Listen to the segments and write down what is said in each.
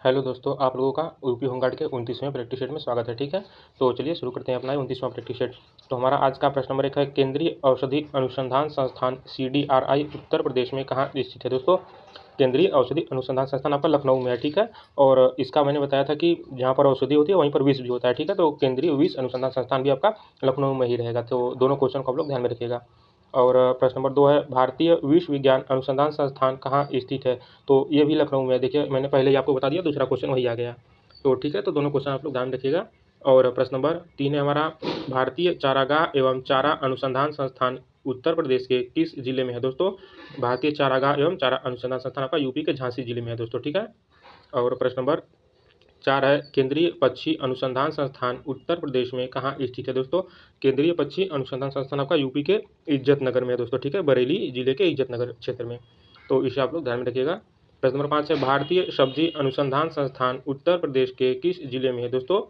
Hello दोस्तों, आप लोगों का यूपी होमगार्ड के 29वें प्रैक्टिस सेट में स्वागत है। ठीक है, तो चलिए शुरू करते हैं अपना 29वां प्रैक्टिस सेट। तो हमारा आज का प्रश्न नंबर 1 है, केंद्रीय औषधि अनुसंधान संस्थान CDRI उत्तर प्रदेश में कहाँ स्थित है। दोस्तों, केंद्रीय औषधि अनुसंधान संस्थान आपका लखनऊ में है। ठीक है, और इसका मैंने बताया था कि जहाँ पर औषधि होती है वहीं पर विष भी होता है। ठीक है, तो केंद्रीय विष अनुसंधान संस्थान भी आपका लखनऊ में ही रहेगा। तो दोनों क्वेश्चन को आप लोग ध्यान में रखिएगा। और प्रश्न नंबर 2 है, भारतीय विश्व विज्ञान अनुसंधान संस्थान कहाँ स्थित है। तो ये भी लखनऊ में है। देखिए, मैंने पहले ही आपको बता दिया, दूसरा क्वेश्चन वही आ गया। तो ठीक है, तो दोनों क्वेश्चन आप लोग ध्यान रखिएगा। और प्रश्न नंबर 3 है हमारा, भारतीय चारागाह एवं चारा अनुसंधान संस्थान उत्तर प्रदेश के किस जिले में है। दोस्तों, भारतीय चारागाह एवं चारा अनुसंधान संस्थान आपका यूपी के झांसी जिले में है। दोस्तों, ठीक है। और प्रश्न नंबर 4 है, केंद्रीय पक्षी अनुसंधान संस्थान उत्तर प्रदेश में कहाँ स्थित है। दोस्तों, केंद्रीय पक्षी अनुसंधान संस्थान आपका यूपी के इज्जत नगर में है। दोस्तों, ठीक है, बरेली जिले के इज्जत नगर क्षेत्र में। तो इसे आप लोग ध्यान में रखिएगा। प्रश्न नंबर 5 है, भारतीय सब्जी अनुसंधान संस्थान उत्तर प्रदेश के किस जिले में है। दोस्तों,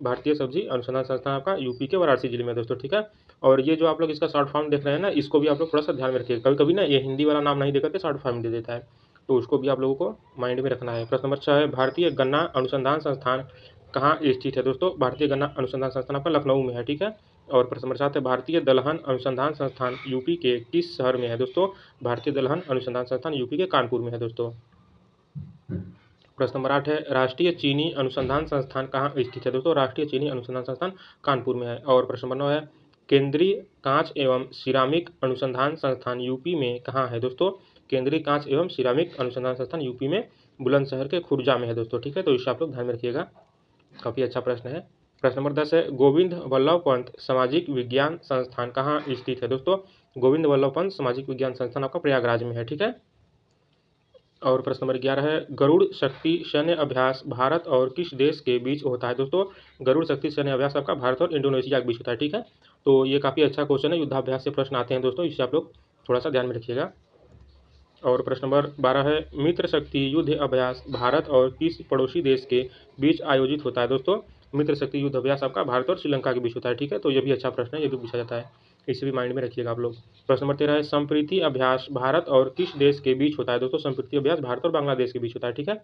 भारतीय सब्जी अनुसंधान संस्थान आपका यूपी के वाराणसी जिले में है। दोस्तों, ठीक है। और ये जो आप लोग इसका शॉर्ट फॉर्म देख रहे हैं ना, इसको भी आप लोग थोड़ा सा ध्यान में रखिएगा। कभी कभी ना ये हिंदी वाला नाम नहीं देकर के शॉर्ट फॉर्म दे देता है, तो उसको भी आप लोगों को माइंड में रखना है। प्रश्न नंबर 6 है, भारतीय गन्ना अनुसंधान संस्थान कहाँ स्थित है। दोस्तों, भारतीय गन्ना अनुसंधान संस्थान आपका लखनऊ में है। ठीक है। और प्रश्न नंबर 7 है, भारतीय दलहन अनुसंधान संस्थान यूपी के किस शहर में है। दोस्तों, भारतीय दलहन अनुसंधान संस्थान यूपी के कानपुर में है। दोस्तों, प्रश्न नंबर 8 है, राष्ट्रीय चीनी अनुसंधान संस्थान कहाँ स्थित है। दोस्तों, राष्ट्रीय चीनी अनुसंधान संस्थान कानपुर में है। और प्रश्न नंबर 9 है, केंद्रीय कांच एवं सिरामिक अनुसंधान संस्थान यूपी में कहाँ है। दोस्तों, केंद्रीय कांच एवं सिरामिक अनुसंधान संस्थान यूपी में बुलंदशहर के खुर्जा में है। दोस्तों, ठीक है, तो इसे आप लोग ध्यान में रखिएगा। काफ़ी अच्छा प्रश्न है। प्रश्न नंबर 10 है, गोविंद वल्लभ पंत सामाजिक विज्ञान संस्थान कहाँ स्थित है। दोस्तों, गोविंद वल्लभ पंत सामाजिक विज्ञान संस्थान आपका प्रयागराज में है। ठीक है। और प्रश्न नंबर 11 है, गरुड़ शक्ति सैन्य अभ्यास भारत और किस देश के बीच होता है। दोस्तों, गरुड़ शक्ति सैन्य अभ्यास आपका भारत और इंडोनेशिया के बीच होता है। ठीक है, तो ये काफ़ी अच्छा क्वेश्चन है, युद्धाभ्यास से प्रश्न आते हैं दोस्तों, इसे आप लोग थोड़ा सा ध्यान में रखिएगा। और प्रश्न नंबर 12 है, मित्र शक्ति युद्ध अभ्यास भारत और किस पड़ोसी देश के बीच आयोजित होता है। दोस्तों, मित्र शक्ति युद्ध अभ्यास आपका भारत और श्रीलंका के बीच होता है। ठीक है, तो ये भी अच्छा प्रश्न है, ये भी पूछा जाता है, इसे भी माइंड में रखिएगा आप लोग। प्रश्न नंबर 13 है, संप्रीति अभ्यास भारत और किस देश के बीच होता है। दोस्तों, संप्रीति अभ्यास भारत और बांग्लादेश के बीच होता है। ठीक है।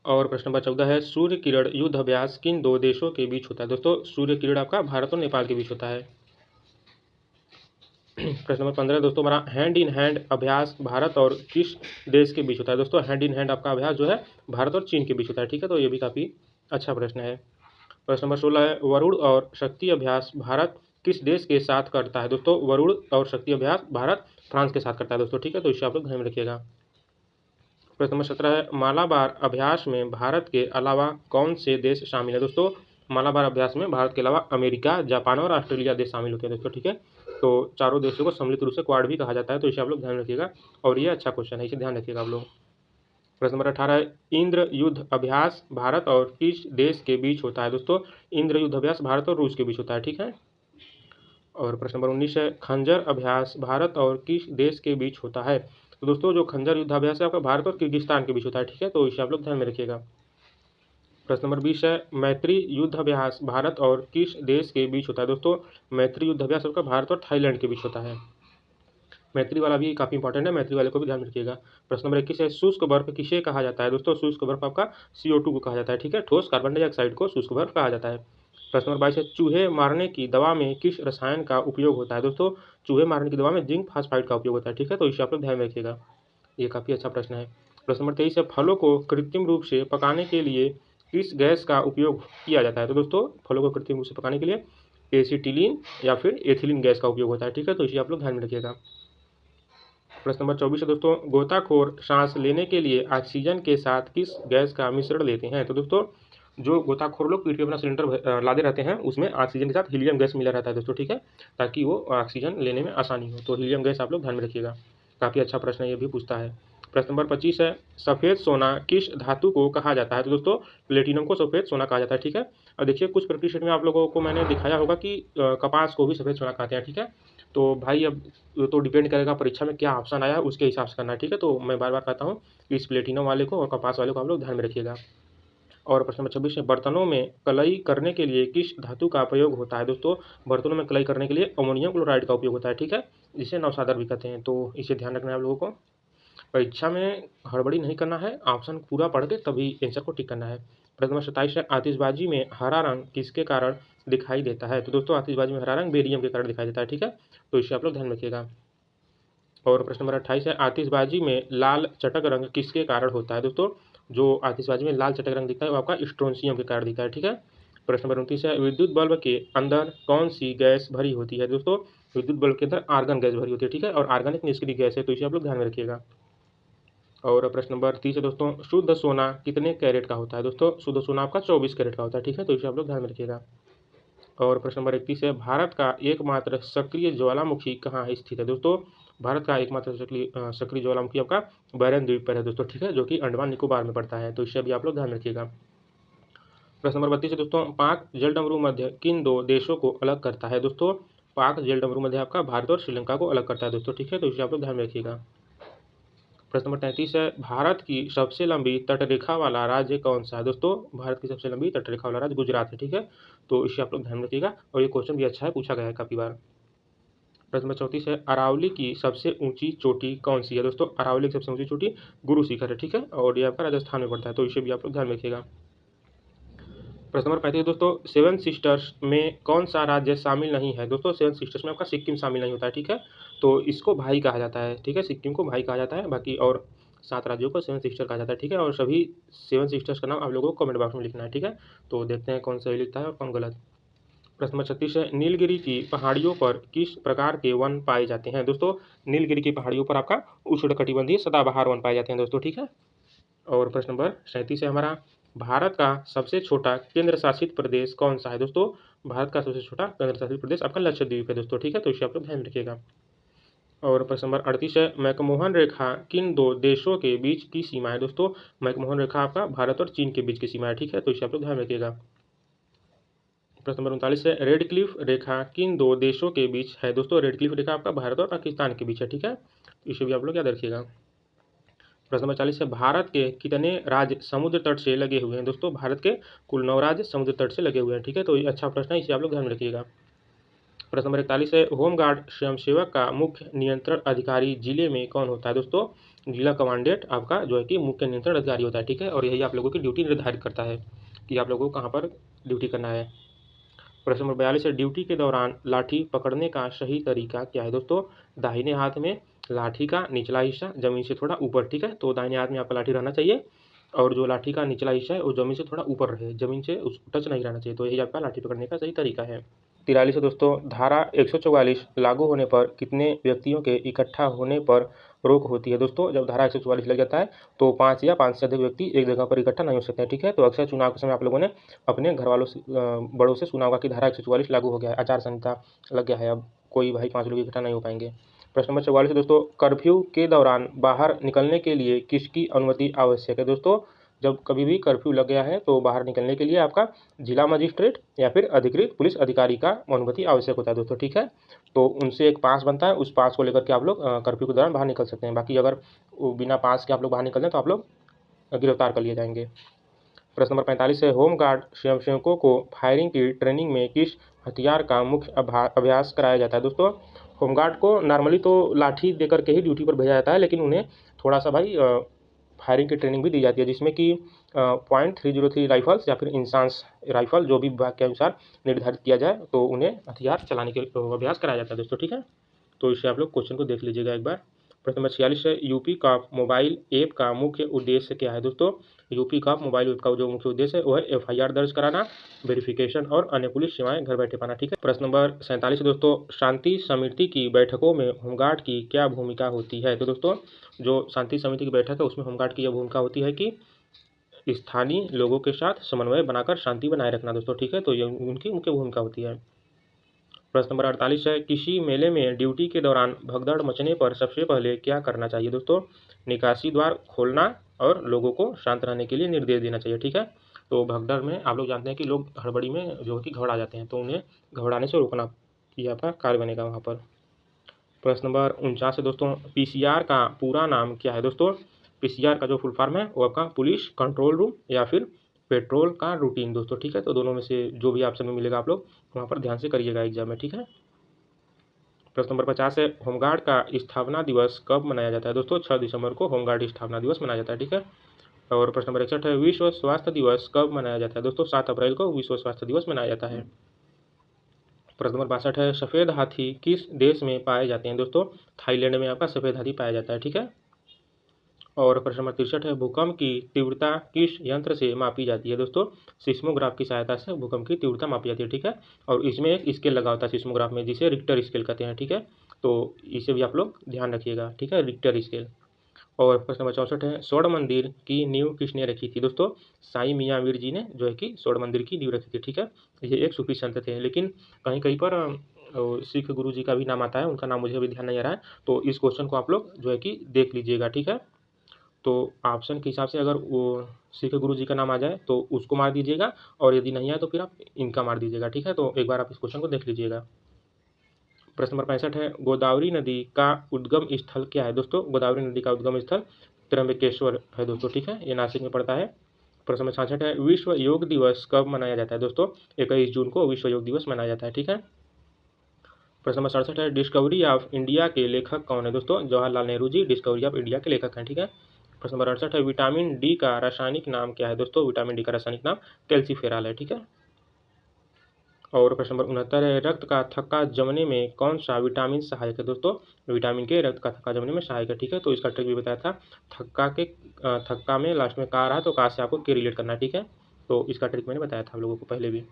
और प्रश्न नंबर 14 है, सूर्य किरण युद्ध अभ्यास किन दो देशों के बीच होता है। दोस्तों, सूर्य किरण आपका भारत और नेपाल के बीच होता है। प्रश्न नंबर 15 दोस्तों हमारा, हैंड इन हैंड अभ्यास भारत और किस देश के बीच होता है। दोस्तों, हैंड इन हैंड आपका अभ्यास जो है भारत और चीन के बीच होता है। ठीक है, तो ये भी काफ़ी अच्छा प्रश्न है। प्रश्न नंबर 16 है, वरुण और शक्ति अभ्यास भारत किस देश के साथ करता है। दोस्तों, वरुण और शक्ति अभ्यास भारत फ्रांस के साथ करता है। दोस्तों, ठीक है, तो इसे आप लोग ध्यान में रखिएगा। प्रश्न नंबर 17 है, मालाबार अभ्यास में भारत के अलावा कौन से देश शामिल है। दोस्तों, मालाबार अभ्यास में भारत के अलावा अमेरिका, जापान और ऑस्ट्रेलिया देश शामिल होते हैं। दोस्तों, ठीक है, तो चारों देशों को सम्मिलित रूप से क्वाड भी कहा जाता है, तो इसे आप लोग ध्यान रखिएगा। और ये अच्छा क्वेश्चन है, इसे ध्यान रखिएगा आप लोग। प्रश्न नंबर 18 है, इंद्र युद्ध अभ्यास भारत और किस देश के बीच होता है। दोस्तों, इंद्र युद्ध अभ्यास भारत और रूस के बीच होता है। ठीक है। और प्रश्न नंबर 19 है, खंजर अभ्यास भारत और किस देश के बीच होता है। तो दोस्तों, जो खंजर युद्धाभ्यास है आपका भारत और किर्गिस्तान के बीच होता है। ठीक है, तो इसे आप लोग ध्यान में रखिएगा। प्रश्न नंबर 20 है, मैत्री युद्धाभ्यास भारत और किस देश के बीच होता है। दोस्तों, मैत्री युद्धाभ्यास आपका भारत और थाईलैंड के बीच होता है। मैत्री वाला भी काफ़ी इंपॉर्टेंट है, मैत्री वाले को भी ध्यान में रखिएगा। प्रश्न नंबर 21 है, शुष्क बर्फ किसे कहा जाता है। दोस्तों, शुष्क बर्फ आपका CO2 को कहा जाता है। ठीक है, ठोस कार्बन डाइऑक्साइड को शुष्क बर्फ कहा जाता है। प्रश्न नंबर 22 है, चूहे मारने की दवा में किस रसायन का उपयोग होता है। दोस्तों, चूहे मारने की दवा में जिंक फास्फाइड का उपयोग होता है। ठीक है, तो इसे आप लोग ध्यान में रखिएगा, ये काफ़ी अच्छा प्रश्न है। प्रश्न नंबर 23 है, फलों को कृत्रिम रूप से पकाने के लिए किस गैस का उपयोग किया जाता है। तो दोस्तों, फलों को कृत्रिम रूप से पकाने के लिए एसिटिलीन या फिर एथिलीन गैस का उपयोग होता है। ठीक है, तो इसे आप लोग ध्यान में रखिएगा। प्रश्न नंबर 24 है दोस्तों, गोताखोर सांस लेने के लिए ऑक्सीजन के साथ किस गैस का मिश्रण लेते हैं। तो दोस्तों, जो गोताखोर लोग पीठ पे अपना सिलेंडर लादे रहते हैं, उसमें ऑक्सीजन के साथ हीलियम गैस मिला रहता है दोस्तों। ठीक है, ताकि वो ऑक्सीजन लेने में आसानी हो, तो हीलियम गैस आप लोग ध्यान में रखिएगा। काफ़ी अच्छा प्रश्न ये भी पूछता है। प्रश्न नंबर 25 है, सफ़ेद सोना किस धातु को कहा जाता है। तो दोस्तों, प्लेटिनम को सफ़ेद सोना कहा जाता है। ठीक है, और देखिए कुछ प्रैक्टिस सेट में आप लोगों को मैंने दिखाया होगा कि कपास को भी सफ़ेद सोना कहते हैं। ठीक है, तो भाई अब तो डिपेंड करेगा परीक्षा में क्या ऑप्शन आया उसके हिसाब से करना है। ठीक है, तो मैं बार बार कहता हूँ कि इस प्लेटिनम वाले को और कपास वाले को आप लोग ध्यान में रखिएगा। और प्रश्न नंबर 26 है, बर्तनों में कलई करने के लिए किस धातु का प्रयोग होता है। दोस्तों, बर्तनों में कलई करने के लिए अमोनियम क्लोराइड का उपयोग होता है। ठीक है, जिसे नौशादर भी कहते हैं, तो इसे ध्यान रखना है आप लोगों को। परीक्षा में हड़बड़ी नहीं करना है, ऑप्शन पूरा पढ़ के तभी आंसर को टिक करना है। प्रश्न नंबर 27 है, आतिशबाजी में हरा रंग किसके कारण दिखाई देता है? तो दोस्तों आतिशबाजी में हरा रंग बेरियम के कारण दिखाई देता है, ठीक है, तो इसे आप लोग ध्यान में रखिएगा। और प्रश्न नंबर 28 है, आतिशबाजी में लाल चटक रंग किसके कारण होता है? दोस्तों जो आतिशबाजी में लाल चटक रंग दिखता है वो आपका स्ट्रोंशियम के कारण दिखता है, ठीक है। प्रश्न नंबर 29 है, विद्युत बल्ब के अंदर कौन सी गैस भरी होती है? दोस्तों विद्युत बल्ब के अंदर आर्गन गैस भरी होती है, ठीक है, और आर्गन एक निष्क्रिय गैस है, तो इसे आप लोग ध्यान में रखिएगा। और प्रश्न नंबर 30 है दोस्तों, शुद्ध सोना कितने कैरेट का होता है? दोस्तों शुद्ध सोना आपका 24 कैरेट का होता है, ठीक है, तो इसे आप लोग ध्यान में रखिएगा। और प्रश्न नंबर 31 है, भारत का एकमात्र सक्रिय ज्वालामुखी कहाँ स्थित है? दोस्तों भारत का एकमात्र सक्रिय ज्वालामुखी आपका बैरन द्वीप पर है दोस्तों, ठीक है, जो कि अंडमान निकोबार में पड़ता है, तो इससे भी आप लोग ध्यान रखिएगा। प्रश्न नंबर 32 है दोस्तों, पाक जलडमरू मध्य किन दो देशों को अलग करता है? दोस्तों पाक जलडमरू मध्य आपका भारत और श्रीलंका को अलग करता है दोस्तों, ठीक है, तो इसे आप लोग ध्यान में रखिएगा। प्रश्न नंबर 33 है, भारत की सबसे लंबी तटरेखा वाला राज्य कौन सा है? दोस्तों भारत की सबसे लंबी तटरेखा वाला राज्य गुजरात है, ठीक है, तो इसे आप लोग ध्यान रखिएगा, और ये क्वेश्चन भी अच्छा है, पूछा गया है काफी बार। प्रश्न नंबर 34 है, अरावली की सबसे ऊंची चोटी कौन सी है? दोस्तों अरावली की सबसे ऊंची चोटी गुरु शिखर है, ठीक है, और ये आपका राजस्थान में पड़ता है, तो इसे भी आप लोग ध्यान में रखिएगा। प्रश्न नंबर 35 दोस्तों, सेवन सिस्टर्स में कौन सा राज्य शामिल नहीं है? दोस्तों सेवन सिस्टर्स में आपका सिक्किम शामिल नहीं होता है, ठीक है, तो इसको भाई कहा जाता है, ठीक है, सिक्किम को भाई कहा जाता है, बाकी और 7 राज्यों को सेवन सिस्टर कहा जाता है, ठीक है, और सभी सेवन सिस्टर्स का नाम आप लोगों को कमेंट बॉक्स में लिखना है, ठीक है, तो देखते हैं कौन सही लिखता है और कौन गलत। प्रश्न नंबर 36 है, नीलगिरी की पहाड़ियों पर किस प्रकार के वन पाए जाते हैं? दोस्तों नीलगिरी की पहाड़ियों पर आपका उष्णकटिबंधीय सदाबहार वन पाए जाते हैं दोस्तों, ठीक है। और प्रश्न नंबर 37 है हमारा, भारत का सबसे छोटा केंद्र शासित प्रदेश कौन सा है? दोस्तों भारत का सबसे छोटा केंद्र शासित प्रदेश आपका लक्षद्वीप है दोस्तों, ठीक है, तो इसे आप लोग ध्यान रखिएगा। और प्रश्न नंबर 38 है, मैकमोहन रेखा किन दो देशों के बीच की सीमा है? दोस्तों मैकमोहन रेखा आपका भारत और चीन के बीच की सीमा है, ठीक है, तो इसे आप लोग ध्यान रखिएगा। प्रश्न नंबर 39 है, रेड क्लिफ रेखा किन दो देशों के बीच है? दोस्तों रेड क्लिफ रेखा आपका भारत और पाकिस्तान के बीच है, ठीक है, तो इसे भी आप लोग याद रखिएगा। प्रश्न नंबर 40 है, भारत के कितने राज्य समुद्र तट से लगे हुए हैं? दोस्तों भारत के कुल 9 राज्य समुद्र तट से लगे हुए हैं, ठीक है, तो ये अच्छा प्रश्न है, इसे आप लोग ध्यान में रखिएगा। प्रश्न नंबर 41 है, होमगार्ड स्वयंसेवक का मुख्य नियंत्रण अधिकारी जिले में कौन होता है? दोस्तों जिला कमांडेंट आपका जो है कि मुख्य नियंत्रण अधिकारी होता है, ठीक है, और यही आप लोगों की ड्यूटी निर्धारित करता है कि आप लोगों को कहाँ पर ड्यूटी करना है। प्रश्न नंबर 42 है, ड्यूटी के दौरान लाठी पकड़ने का सही तरीका क्या है? दोस्तों दाहिने हाथ में लाठी का निचला हिस्सा जमीन से थोड़ा ऊपर, ठीक है, तो दाहिने हाथ में आपका लाठी रहना चाहिए, और जो लाठी का निचला हिस्सा है वो जमीन से थोड़ा ऊपर रहे, जमीन से उस टच नहीं रहना चाहिए, तो यही आपका लाठी पकड़ने का सही तरीका है। 43 है दोस्तों, धारा 144 लागू होने पर कितने व्यक्तियों के इकट्ठा होने पर रोक होती है? दोस्तों जब धारा 144 लग जाता है तो 5 या 5 से अधिक व्यक्ति एक जगह पर इकट्ठा नहीं हो सकते हैं, ठीक है, तो अक्सर चुनाव के समय आप लोगों ने अपने घर वालों से बड़ों से सुना होगा कि धारा 144 लागू हो गया है, आचार संहिता लग गया है, अब कोई भाई 5 लोग इकट्ठा नहीं हो पाएंगे। प्रश्न नंबर 44 है दोस्तों, कर्फ्यू के दौरान बाहर निकलने के लिए किसकी अनुमति आवश्यक है? दोस्तों जब कभी भी कर्फ्यू लग गया है तो बाहर निकलने के लिए आपका जिला मजिस्ट्रेट या फिर अधिकृत पुलिस अधिकारी का अनुमति आवश्यक होता है दोस्तों, ठीक है, तो उनसे एक पास बनता है, उस पास को लेकर के आप लोग कर्फ्यू के दौरान बाहर निकल सकते हैं, बाकी अगर बिना पास के आप लोग बाहर निकल जाए तो आप लोग गिरफ्तार कर लिए जाएंगे। प्रश्न नंबर 45 है, होमगार्ड स्वयंसेवकों को फायरिंग की ट्रेनिंग में किस हथियार का मुख्य अभ्यास कराया जाता है? दोस्तों होमगार्ड को नॉर्मली तो लाठी देकर के ही ड्यूटी पर भेजा जाता है, लेकिन उन्हें थोड़ा सा भाई फायरिंग की ट्रेनिंग भी दी जाती है, जिसमें कि .303 राइफल्स या फिर इंसास राइफल जो भी विभाग के अनुसार निर्धारित किया जाए तो उन्हें हथियार चलाने के अभ्यास कराया जाता है दोस्तों, ठीक है, तो इससे आप लोग क्वेश्चन को देख लीजिएगा एक बार। प्रश्न नंबर 46 है, यूपी कॉप मोबाइल ऐप का मुख्य उद्देश्य क्या है? दोस्तों यूपी कॉप मोबाइल ऐप का जो मुख्य उद्देश्य है वो है FIR दर्ज कराना, वेरिफिकेशन और अन्य पुलिस सेवाएं घर बैठे पाना, ठीक है। प्रश्न नंबर 47 दोस्तों, शांति समिति की बैठकों में होमगार्ड की क्या भूमिका होती है? तो दोस्तों जो शांति समिति की बैठक है उसमें होमगार्ड की यह भूमिका होती है कि स्थानीय लोगों के साथ समन्वय बनाकर शांति बनाए रखना दोस्तों, ठीक है, तो ये उनकी मुख्य भूमिका होती है। प्रश्न नंबर 48 है, किसी मेले में ड्यूटी के दौरान भगदड़ मचने पर सबसे पहले क्या करना चाहिए? दोस्तों निकासी द्वार खोलना और लोगों को शांत रहने के लिए निर्देश देना चाहिए, ठीक है, तो भगदड़ में आप लोग जानते हैं कि लोग हड़बड़ी में जो कि घबरा जाते हैं, तो उन्हें घबराने से रोकना ये आपका कार्य बनेगा वहाँ पर। प्रश्न नंबर 49 है दोस्तों, PCR का पूरा नाम क्या है? दोस्तों PCR का जो फुल फॉर्म है वो आपका पुलिस कंट्रोल रूम या फिर पेट्रोल का रूटीन दोस्तों, ठीक है, तो दोनों में से जो भी ऑप्शन में मिलेगा आप लोग वहाँ पर ध्यान से करिएगा एग्जाम में, ठीक है। प्रश्न नंबर 50 है, होमगार्ड का स्थापना दिवस कब मनाया जाता है दोस्तों? 6 दिसंबर को होमगार्ड स्थापना दिवस मनाया जाता है, ठीक है। और प्रश्न नंबर 61 है, विश्व स्वास्थ्य दिवस कब मनाया जाता है दोस्तों? 7 अप्रैल को विश्व स्वास्थ्य दिवस मनाया जाता है। प्रश्न नंबर 62 है, सफ़ेद हाथी किस देश में पाए जाते हैं दोस्तों? थाईलैंड में आपका सफ़ेद हाथी पाया जाता है, ठीक है। और प्रश्न नंबर 63 है, भूकंप की तीव्रता किस यंत्र से मापी जाती है दोस्तों? सिस्मोग्राफ की सहायता से भूकंप की तीव्रता मापी जाती है, ठीक है। और इसमें एक स्केल लगा होता है सिस्मोग्राफ में, जिसे रिक्टर स्केल कहते हैं, ठीक है। तो इसे भी आप लोग ध्यान रखिएगा, ठीक है, रिक्टर स्केल। और प्रश्न नंबर 64 है, स्वर्ण मंदिर की नींव किसने रखी थी दोस्तों? साईं मियाँ मीर जी ने जो है कि स्वर्ण मंदिर की नींव रखी थी, ठीक है। ये एक सूफी संत थे, लेकिन कहीं कहीं पर सिख गुरु जी का भी नाम आता है, उनका नाम मुझे अभी ध्यान नहीं आ रहा है। तो इस क्वेश्चन को आप लोग जो है कि देख लीजिएगा, ठीक है। तो ऑप्शन के हिसाब से अगर वो सिख गुरु जी का नाम आ जाए तो उसको मार दीजिएगा, और यदि नहीं आए तो फिर आप इनका मार दीजिएगा, ठीक है। तो एक बार आप इस क्वेश्चन को देख लीजिएगा। प्रश्न नंबर 65 है, गोदावरी नदी का उद्गम स्थल क्या है दोस्तों? गोदावरी नदी का उद्गम स्थल त्र्यंबकेश्वर है दोस्तों, ठीक है, ये नासिक में पड़ता है। प्रश्न नंबर 66 है, विश्व योग दिवस कब मनाया जाता है दोस्तों? 21 जून को विश्व योग दिवस मनाया जाता है, ठीक है। प्रश्न नंबर 67 है, डिस्कवरी ऑफ इंडिया के लेखक कौन है दोस्तों? Jawaharlal Nehru ji discovery of India के लेखक हैं, ठीक है। प्रश्न नंबर 68 है, विटामिन डी का रासायनिक नाम क्या है दोस्तों? विटामिन डी का रासायनिक नाम कैल्सीफेरॉल है, ठीक है। और प्रश्न नंबर 69 है, रक्त का थक्का जमने में कौन सा विटामिन सहायक है दोस्तों? विटामिन के रक्त का थक्का जमने में सहायक है, ठीक है। तो इसका ट्रिक भी बताया था, थक्का में लास्ट में का रहा तो का से आपको के रिलेट करना है, ठीक है। तो इसका ट्रिक मैंने बताया था आप लोगों को पहले भी।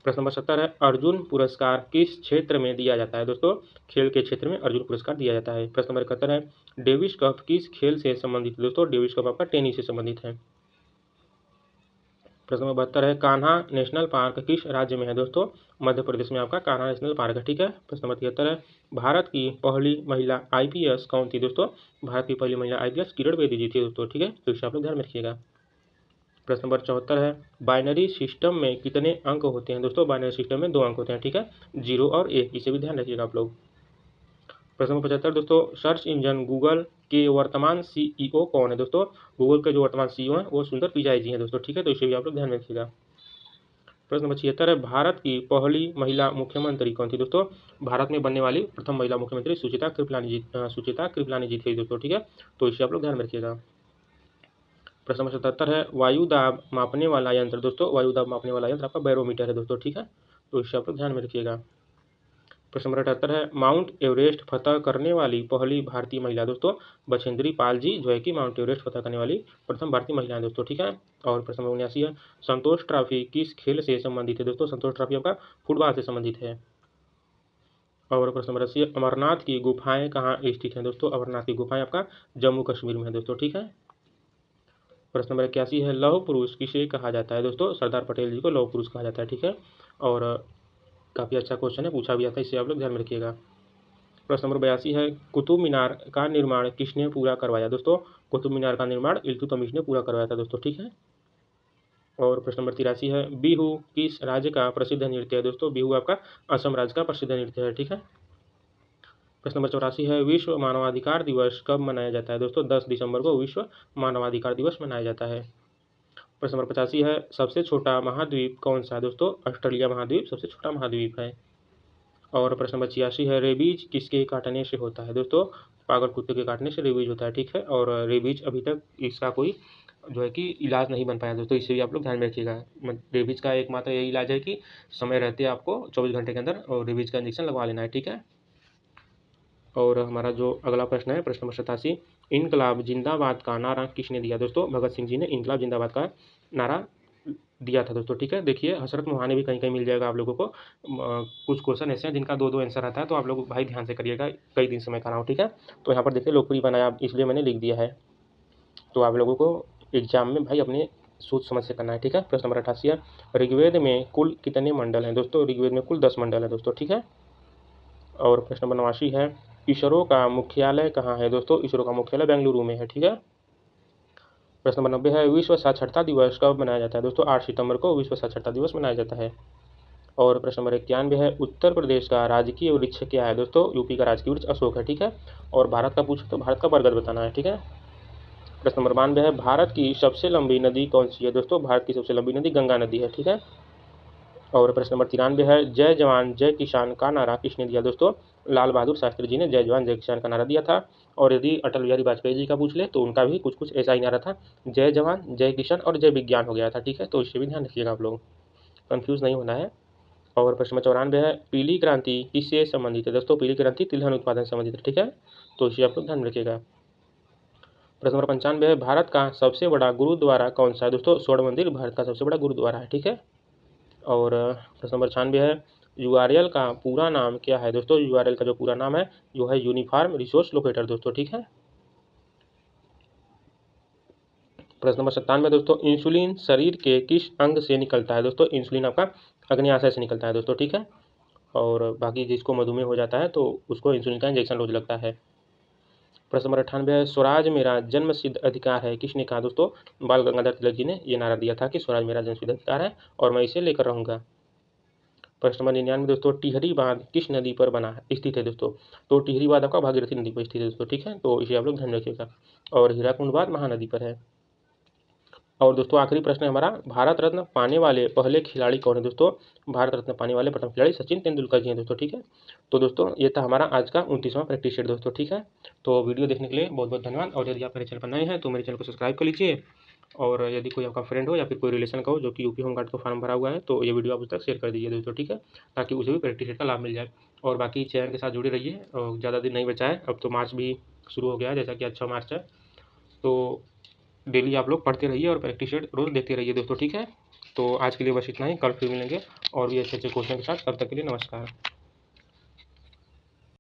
प्रश्न नंबर 70 है, अर्जुन पुरस्कार किस क्षेत्र में दिया जाता है दोस्तों? खेल के क्षेत्र में अर्जुन पुरस्कार दिया जाता है। प्रश्न नंबर 71 है, डेविस कप किस खेल से संबंधित है दोस्तों? डेविस कप आपका टेनिस से संबंधित है। प्रश्न नंबर 72 है, कान्हा नेशनल पार्क किस राज्य में है दोस्तों? मध्य प्रदेश में आपका कान्हा नेशनल पार्क है, ठीक है। प्रश्न नंबर 73 है, भारत की पहली महिला आईपीएस कौन थी दोस्तों? भारत की पहली महिला आईपीएस किरण बेदी जी थी दोस्तों, ठीक है। तो इसे आप लोग ध्यान में रखिएगा। प्रश्न नंबर 74 है, बाइनरी सिस्टम में कितने अंक होते हैं दोस्तों? बाइनरी सिस्टम में 2 अंक होते हैं, ठीक है, 0 और 1, इसे भी ध्यान रखिएगा आप लोग। प्रश्न नंबर 75 दोस्तों, सर्च इंजन गूगल के वर्तमान सीईओ कौन है दोस्तों? गूगल के जो वर्तमान सीईओ हैं वो सुंदर पिचाई जी हैं दोस्तों, ठीक है। तो इसे भी आप लोग ध्यान में रखिएगा। प्रश्न नंबर 76 है, भारत की पहली महिला मुख्यमंत्री कौन थी दोस्तों? भारत में बनने वाली प्रथम महिला मुख्यमंत्री सुचिता कृपलानी जी थी दोस्तों, ठीक है। तो इसे आप लोग ध्यान में रखिएगा। प्रश्न नंबर 77 है, वायु दाब मापने वाला यंत्र दोस्तों? वायु दाब मापने वाला यंत्र आपका बैरोमीटर है दोस्तों, ठीक है। तो इसे आप लोग ध्यान में रखिएगा। प्रश्न नंबर 78 है, माउंट एवरेस्ट फतह करने वाली पहली भारतीय महिला दोस्तों? बछेंद्री पाल जी जो है कि माउंट एवरेस्ट फतह करने वाली प्रथम भारतीय महिला है दोस्तों, ठीक है। और प्रश्न नंबर 79 है, संतोष ट्रॉफी किस खेल से संबंधित है दोस्तों? संतोष ट्रॉफी आपका फुटबॉल से संबंधित है। और प्रश्न नंबर 80 है, अमरनाथ की गुफाएं कहाँ स्थित हैं दोस्तों? अमरनाथ की गुफाएं आपका जम्मू कश्मीर में है दोस्तों, ठीक है। प्रश्न नंबर 81 है, लौह पुरुष किसे कहा जाता है दोस्तों? सरदार पटेल जी को लौह पुरुष कहा जाता है, ठीक है। और काफ़ी अच्छा क्वेश्चन है, पूछा भी आता है, इसे आप लोग ध्यान में रखिएगा। प्रश्न नंबर 82 है, कुतुब मीनार का निर्माण किसने पूरा करवाया दोस्तों? कुतुब मीनार का निर्माण इल्तुतमिश ने पूरा करवाया था दोस्तों, ठीक है। और प्रश्न नंबर 83 है, बिहू किस राज्य का प्रसिद्ध नृत्य है दोस्तों? बिहू आपका असम राज्य का प्रसिद्ध नृत्य है, ठीक है। प्रश्न नंबर 84 है, विश्व मानवाधिकार दिवस कब मनाया जाता है दोस्तों? 10 दिसंबर को विश्व मानवाधिकार दिवस मनाया जाता है। प्रश्न नंबर 85 है, सबसे छोटा महाद्वीप कौन सा है दोस्तों? ऑस्ट्रेलिया महाद्वीप सबसे छोटा महाद्वीप है। और प्रश्न नंबर 86 है, रेबीज किसके काटने से होता है दोस्तों? पागल कुत्ते के काटने से रेबीज होता है, ठीक है। और रेबीज अभी तक इसका कोई जो है कि इलाज नहीं बन पाया दोस्तों, इसे भी आप लोग ध्यान में रखिएगा। रेबीज का एकमात्र यही इलाज है कि समय रहते आपको 24 घंटे के अंदर और रेबीज का इंजेक्शन लगवा लेना है, ठीक है। और हमारा जो अगला प्रश्न है, प्रश्न नंबर 87, इनकलाब जिंदाबाद का नारा किसने दिया दोस्तों? भगत सिंह जी ने इनकलाब जिंदाबाद का नारा दिया था दोस्तों, ठीक है। देखिए हसरत मोहाने भी कहीं कहीं मिल जाएगा आप लोगों को। कुछ क्वेश्चन ऐसे हैं जिनका 2-2 आंसर आता है, तो आप लोग भाई ध्यान से करिएगा, कई दिन से मैं कर रहा हूँ, ठीक है। तो यहाँ पर देखिए लोकप्रिय बनाया, इसलिए मैंने लिख दिया है। तो आप लोगों को एग्जाम में भाई अपने सोच समझ से करना है, ठीक है। प्रश्न नंबर 88 है, ऋग्वेद में कुल कितने मंडल हैं दोस्तों? ऋग्वेद में कुल 10 मंडल हैं दोस्तों, ठीक है। और प्रश्न नंबर 89 है, इसरो का मुख्यालय कहाँ है दोस्तों? इसरो का मुख्यालय बेंगलुरु में है, ठीक है। प्रश्न नंबर 90 है, विश्व साक्षरता दिवस कब मनाया जाता है दोस्तों? 8 सितंबर को विश्व साक्षरता दिवस मनाया जाता है। और प्रश्न नंबर 91 है, उत्तर प्रदेश का राजकीय वृक्ष क्या है दोस्तों? यूपी का राजकीय वृक्ष अशोक है, ठीक है। और भारत का पूछो तो भारत का बरगद बताना है, ठीक है। प्रश्न नंबर 92 है, भारत की सबसे लंबी नदी कौन सी है दोस्तों? भारत की सबसे लंबी नदी गंगा नदी है, ठीक है। और प्रश्न नंबर 93 है, जय जवान जय किसान का नारा किसने दिया? दोस्तों लाल बहादुर शास्त्री जी ने जय जवान जय किसान का नारा दिया था। और यदि अटल बिहारी वाजपेयी जी का पूछ ले तो उनका भी कुछ कुछ ऐसा ही नारा था, जय जवान जय किसान और जय विज्ञान हो गया था। ठीक है, तो इससे भी ध्यान रखिएगा, आप लोग कंफ्यूज नहीं होना है। और प्रश्न नंबर 94 है, पीली क्रांति किससे संबंधित है? दोस्तों पीली क्रांति तिलहन उत्पादन से संबंधित है। ठीक है, तो इसे आप लोग ध्यान रखिएगा। प्रश्न नंबर 95 है, भारत का सबसे बड़ा गुरुद्वारा कौन सा है? दोस्तों स्वर्ण मंदिर भारत का सबसे बड़ा गुरुद्वारा है। ठीक है, और प्रश्न नंबर 96 है, यूआरएल का पूरा नाम क्या है? दोस्तों यूआरएल का जो पूरा नाम है जो है यूनिफॉर्म रिसोर्स लोकेटर दोस्तों। ठीक है, प्रश्न नंबर 97 दोस्तों, इंसुलिन शरीर के किस अंग से निकलता है? दोस्तों इंसुलिन आपका अग्न्याशय से निकलता है दोस्तों। ठीक है, और बाकी जिसको मधुमेह हो जाता है तो उसको इंसुलिन का इंजेक्शन रोज लगता है। प्रश्न नंबर 98 है, स्वराज मेरा जन्म सिद्ध अधिकार है, किसने कहा? दोस्तों बाल गंगाधर तिलक जी ने ये नारा दिया था कि स्वराज मेरा जन्म सिद्ध अधिकार है और मैं इसे लेकर रहूंगा। प्रश्न नंबर 99 दोस्तों, टिहरी बांध किस नदी पर बना है स्थित है? दोस्तों तो टिहरी बांध आपका भागीरथी नदी पर स्थित है दोस्तों। ठीक है, तो इसे आप लोग ध्यान रखिएगा। और हीराकुंड बांध महानदी पर है। और दोस्तों आखिरी प्रश्न है हमारा, भारत रत्न पाने वाले पहले खिलाड़ी कौन है? दोस्तों भारत रत्न पाने वाले प्रथम खिलाड़ी सचिन तेंदुलकर जी हैं दोस्तों। ठीक है, तो दोस्तों ये था हमारा आज का 29वां प्रैक्टिस सेट दोस्तों। ठीक है, तो वीडियो देखने के लिए बहुत बहुत धन्यवाद। और यदि आप मेरे चैनल पर नए हैं तो मेरे चैनल को सब्सक्राइब कर लीजिए। और यदि कोई आपका फ्रेंड हो या फिर कोई रिलेशन का हो जो कि यूपी होमगार्ड का फॉर्म भरा हुआ है तो ये वीडियो आप उस तक शेयर कर दीजिए दोस्तों। ठीक है, ताकि उसे भी प्रैक्टिस सेट का लाभ मिल जाए। और बाकी चैनल के साथ जुड़े रहिए, और ज़्यादा दिन नहीं बचा है, अब तो मार्च भी शुरू हो गया है, जैसा कि अच्छा मार्च है। तो डेली आप लोग पढ़ते रहिए और प्रैक्टिस सेट रोज़ देखते रहिए दोस्तों। ठीक है, तो आज के लिए बस इतना ही, कल फिर मिलेंगे और भी अच्छे अच्छे क्वेश्चन के साथ। तब तक के लिए नमस्कार।